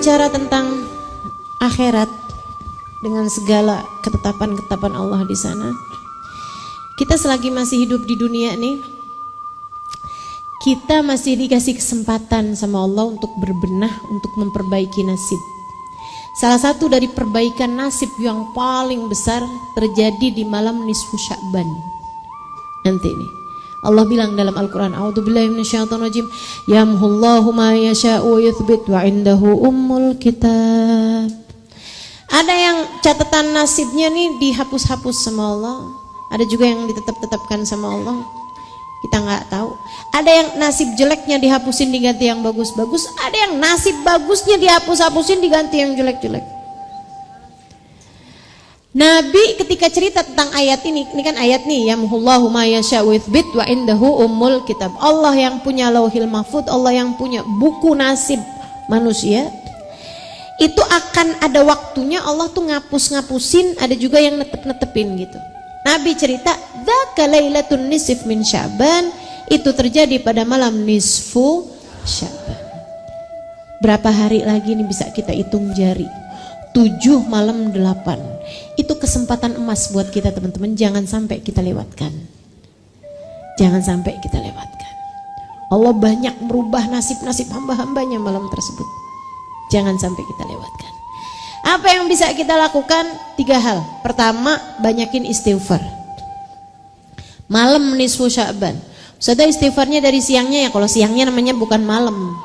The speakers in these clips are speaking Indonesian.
bicara tentang akhirat dengan segala ketetapan-ketetapan Allah di sana. Kita selagi masih hidup di dunia nih, kita masih dikasih kesempatan sama Allah untuk berbenah, untuk memperbaiki nasib. Salah satu dari perbaikan nasib yang paling besar terjadi di malam nisfu Sya'ban. Nanti ini Allah bilang dalam Al-Quran, A'udzubillahi minasyaitonirrajim, yamhullahu ma yasha'u wa yuthbit wa indahu ummul kitab. Ada yang catatan nasibnya nih dihapus-hapus sama Allah, ada juga yang ditetap-tetapkan sama Allah, kita nggak tahu. Ada yang nasib jeleknya dihapusin diganti yang bagus-bagus, ada yang nasib bagusnya dihapus-hapusin diganti yang jelek-jelek. Nabi ketika cerita tentang ayat ini kan ayat nih, yamhullahu ma yasha'u wa indahu ummul kitab. Allah yang punya lauhil mahfud, Allah yang punya buku nasib manusia. Itu akan ada waktunya Allah tuh ngapus-ngapusin, ada juga yang netep-netepin gitu. Nabi cerita, dzaka lailatun nisf min Sya'ban, itu terjadi pada malam nisfu Sya'ban. Berapa hari lagi nih bisa kita hitung jari? 7 malam 8. Itu kesempatan emas buat kita teman-teman, jangan sampai kita lewatkan. Jangan sampai kita lewatkan. Allah banyak merubah nasib-nasib hamba-hambanya malam tersebut. Jangan sampai kita lewatkan. Apa yang bisa kita lakukan? 3 hal. Pertama, banyakin istighfar. Malam nisfu Sya'ban. Sudah istighfarnya dari siangnya ya, kalau siangnya namanya bukan malam.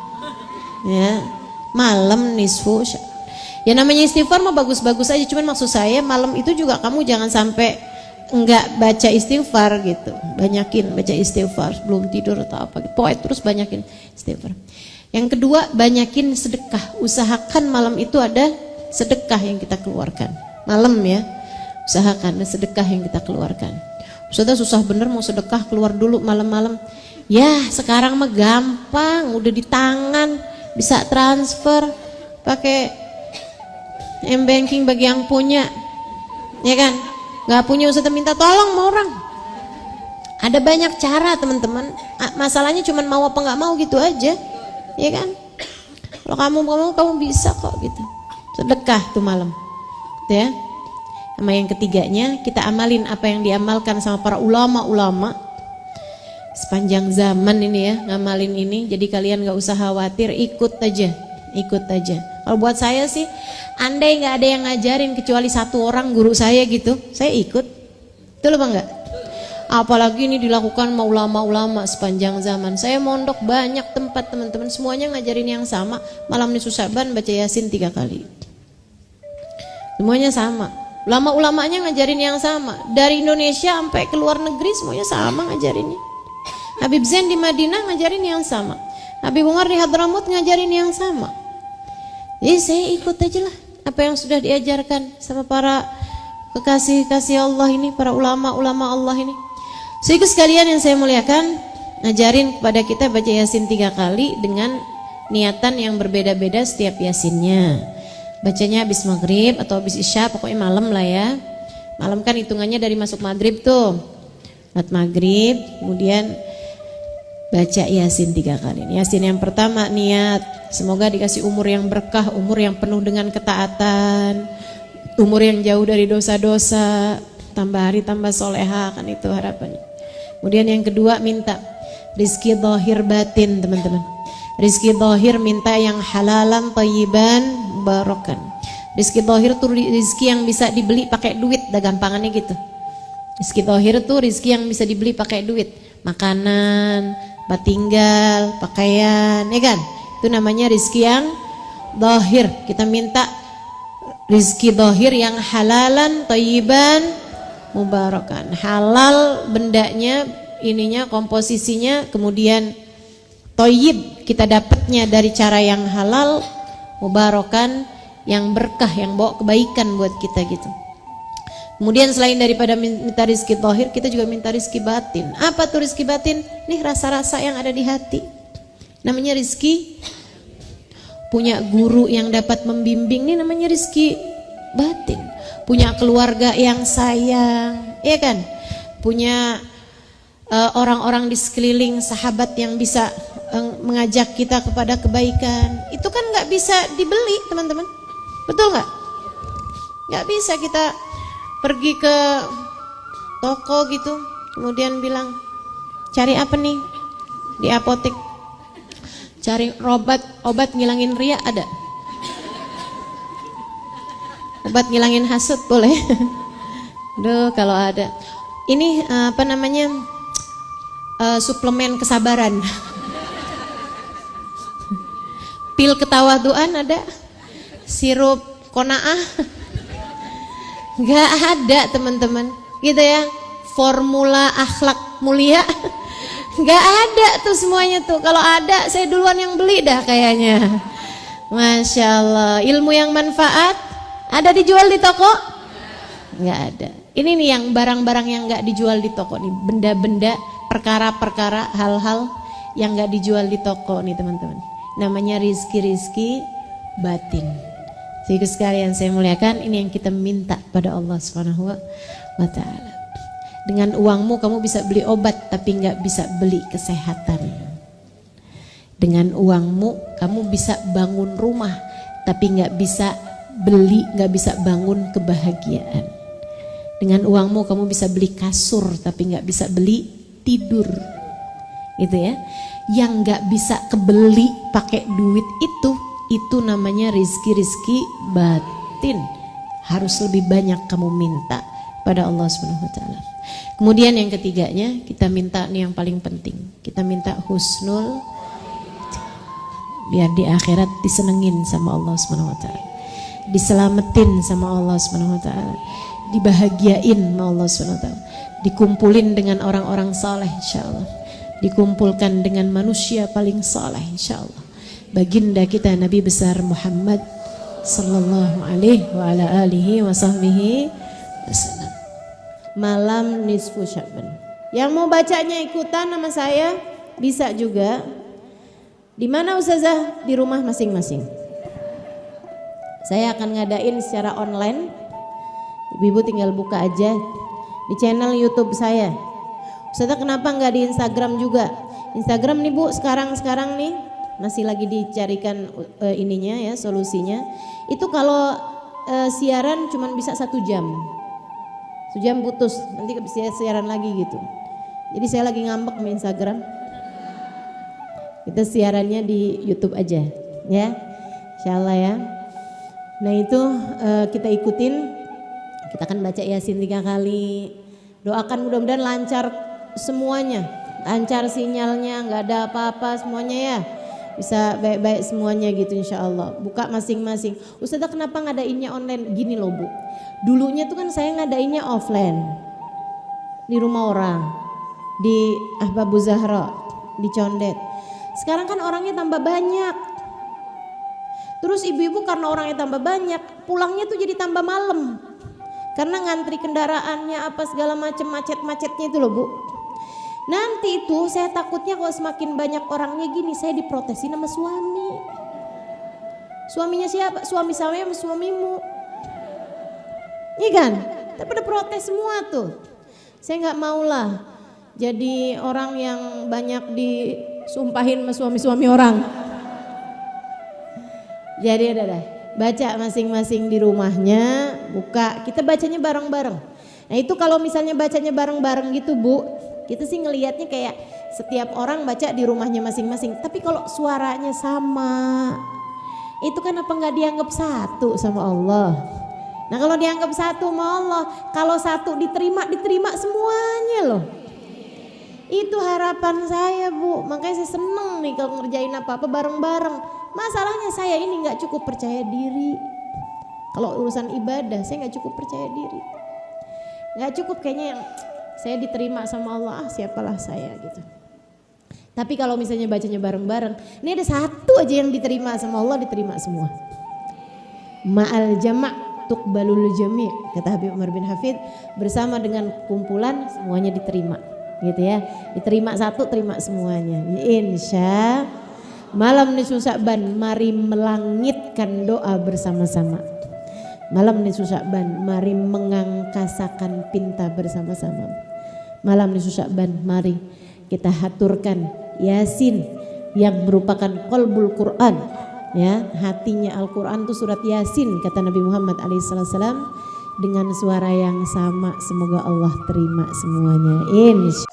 Ya, malam nisfu Sya'ban. Ya namanya istighfar mah bagus-bagus aja, cuman maksud saya malam itu juga kamu jangan sampai enggak baca istighfar gitu. Banyakin baca istighfar sebelum tidur atau apa gitu. Pokoknya terus banyakin istighfar. Yang kedua, banyakin sedekah. Usahakan malam itu ada sedekah yang kita keluarkan. Malam ya, usahakan ada sedekah yang kita keluarkan. Sudah susah bener mau sedekah, keluar dulu malam-malam. Ya sekarang mah gampang, udah di tangan, bisa transfer pakai M-banking bagi yang punya, ya kan? Gak punya usah minta tolong sama orang. Ada banyak cara teman-teman. Masalahnya cuma mau apa nggak mau gitu aja, ya kan? Kalau kamu bisa kok gitu. Sedekah tuh malam, gitu ya. Sama yang ketiganya, kita amalin apa yang diamalkan sama para ulama-ulama sepanjang zaman ini ya, ngamalin ini. Jadi kalian nggak usah khawatir, ikut aja. Kalau buat saya sih, andai nggak ada yang ngajarin kecuali 1 orang guru saya gitu, saya ikut. Betul apa enggak? Apalagi ini dilakukan sama ulama-ulama sepanjang zaman. Saya mondok banyak tempat teman-teman, semuanya ngajarin yang sama. Malam nisfu Sya'ban baca Yasin 3 kali. Semuanya sama. Ulama-ulamanya ngajarin yang sama. Dari Indonesia sampai ke luar negeri semuanya sama ngajarinnya. Habib Zain di Madinah ngajarin yang sama. Habib Umar di Hadramut ngajarin yang sama. Jadi saya ikut aja lah apa yang sudah diajarkan sama para kekasih-kasih Allah ini, para ulama-ulama Allah ini. Sehingga sekalian yang saya muliakan, ngajarin kepada kita baca Yasin 3 kali dengan niatan yang berbeda-beda setiap Yasinnya. Bacanya habis maghrib atau habis isya, pokoknya malam lah ya. Malam kan hitungannya dari masuk maghrib tuh. Saat maghrib, kemudian baca Yasin 3 kali. Yasin yang pertama niat, semoga dikasih umur yang berkah, umur yang penuh dengan ketaatan, umur yang jauh dari dosa-dosa, tambah hari tambah soleha, kan itu harapannya. Kemudian yang kedua minta rizki zahir batin teman-teman. Rizki zahir minta yang halalan, thayyiban, barokan. Rizki zahir tuh rizki yang bisa dibeli pakai duit, dah gampangannya gitu. Rizki zahir tuh rizki yang bisa dibeli pakai duit, makanan, tempat tinggal, pakaian, ya kan? Itu namanya rizki yang zahir. Kita minta rizki zahir yang halalan, thayyiban, mubarakan. Halal bendanya, ininya, komposisinya, kemudian thayyib kita dapatnya dari cara yang halal, mubarakan yang berkah, yang bawa kebaikan buat kita gitu. Kemudian selain daripada minta rizki zahir, kita juga minta rizki batin. Apa tuh rizki batin? Nih rasa-rasa yang ada di hati. Namanya rizki. Punya guru yang dapat membimbing, nih namanya rizki batin. Punya keluarga yang sayang, ya kan? Punya orang-orang di sekeliling, sahabat yang bisa mengajak kita kepada kebaikan. Itu kan nggak bisa dibeli, teman-teman. Betul nggak? Nggak bisa kita pergi ke toko gitu, kemudian bilang, cari apa nih di apotek? Cari obat ngilangin ria ada? Obat ngilangin hasut boleh? Duh, kalau ada. Ini apa namanya? Suplemen kesabaran. Pil ketawaduan ada? Sirup konaah? Gak ada, teman-teman. Gitu ya. Formula akhlak mulia. Gak ada tuh semuanya tuh. Kalau ada saya duluan yang beli dah kayaknya. Masya Allah. Ilmu yang manfaat ada dijual di toko? Gak ada. Ini nih yang barang-barang yang gak dijual di toko nih. Benda-benda, perkara-perkara, hal-hal yang gak dijual di toko nih teman-teman. Namanya rizki-rizki batin. Jadi sekalian saya muliakan, ini yang kita minta pada Allah Subhanahu wa Ta'ala. Dengan uangmu kamu bisa beli obat tapi nggak bisa beli kesehatan. Dengan uangmu kamu bisa bangun rumah tapi nggak bisa bangun kebahagiaan. Dengan uangmu kamu bisa beli kasur tapi nggak bisa beli tidur, gitu ya. Yang nggak bisa kebeli pakai duit itu namanya rizki batin. Harus lebih banyak kamu minta pada Allah Subhanahu wa Ta'ala. Kemudian yang ketiganya kita minta nih yang paling penting. Kita minta husnul, biar di akhirat disenengin sama Allah Subhanahu wa Ta'ala. Diselamatin sama Allah Subhanahu wa Ta'ala. Dibahagiain sama Allah Subhanahu wa Ta'ala. Dikumpulin dengan orang-orang saleh insyaallah. Dikumpulkan dengan manusia paling saleh insyaallah. Baginda kita Nabi besar Muhammad sallallahu alaihi wa ala alihi wa sahbihi wasallam. Malam nisfu Sya'ban. Yang mau bacanya ikutan nama saya bisa juga. Di mana Ustazah? Di rumah masing-masing. Saya akan ngadain secara online. Ibu-ibu tinggal buka aja di channel YouTube saya. Ustazah kenapa nggak di Instagram juga? Instagram nih Bu, sekarang nih masih lagi dicarikan ininya ya, solusinya. Itu kalau siaran cuma bisa 1 jam. Sejam putus, nanti bisa siaran lagi gitu. Jadi saya lagi ngambek sama Instagram. Kita siarannya di YouTube aja, ya, insyaallah ya. Nah itu kita ikutin. Kita akan baca Yasin 3 kali. Doakan mudah-mudahan lancar semuanya, lancar sinyalnya, nggak ada apa-apa semuanya ya. Bisa baik-baik semuanya gitu insyaallah. Buka masing-masing. Ustazah kenapa ngadainnya online? Gini loh Bu. Dulunya tuh kan saya ngadainnya offline. Di rumah orang. Di Ahbabu Zahra. Di Condet. Sekarang kan orangnya tambah banyak. Terus ibu-ibu karena orangnya tambah banyak. Pulangnya tuh jadi tambah malam. Karena ngantri kendaraannya apa segala macam macet-macetnya itu loh Bu. Nanti itu saya takutnya kalau semakin banyak orangnya gini saya diprotesin sama suami. Suaminya siapa? Suami saya sama suamimu. Iya kan? Tapi pada protes semua tuh. Saya nggak mau lah jadi orang yang banyak disumpahin sama suami-suami orang. Jadi dah. Baca masing-masing di rumahnya, buka. Kita bacanya bareng-bareng. Nah itu kalau misalnya bacanya bareng-bareng gitu Bu. Kita sih ngelihatnya kayak setiap orang baca di rumahnya masing-masing. Tapi kalau suaranya sama, itu kan apa nggak dianggap satu sama Allah? Nah kalau dianggap satu sama Allah, kalau satu diterima semuanya loh. Itu harapan saya Bu. Makanya saya seneng nih kalau ngerjain apa-apa bareng-bareng. Masalahnya saya ini nggak cukup percaya diri. Kalau urusan ibadah saya nggak cukup percaya diri. Nggak cukup kayaknya yang saya diterima sama Allah, siapalah saya gitu. Tapi kalau misalnya bacanya bareng-bareng, ini ada satu aja yang diterima sama Allah, diterima semua. Ma'al jama' tuqbalul jami', kata Habib Umar bin Hafid, bersama dengan kumpulan semuanya diterima. Gitu ya. Diterima satu, terima semuanya. Insya malam nisfu Sya'ban, mari melangitkan doa bersama-sama. Malam nisfu Sya'ban, mari mengangkasakan pinta bersama-sama. Malam nisfu Sya'ban, mari kita haturkan Yasin yang merupakan qalbul Quran, ya, hatinya Al-Quran itu surat Yasin kata Nabi Muhammad alaihissalam, dengan suara yang sama. Semoga Allah terima semuanya, insya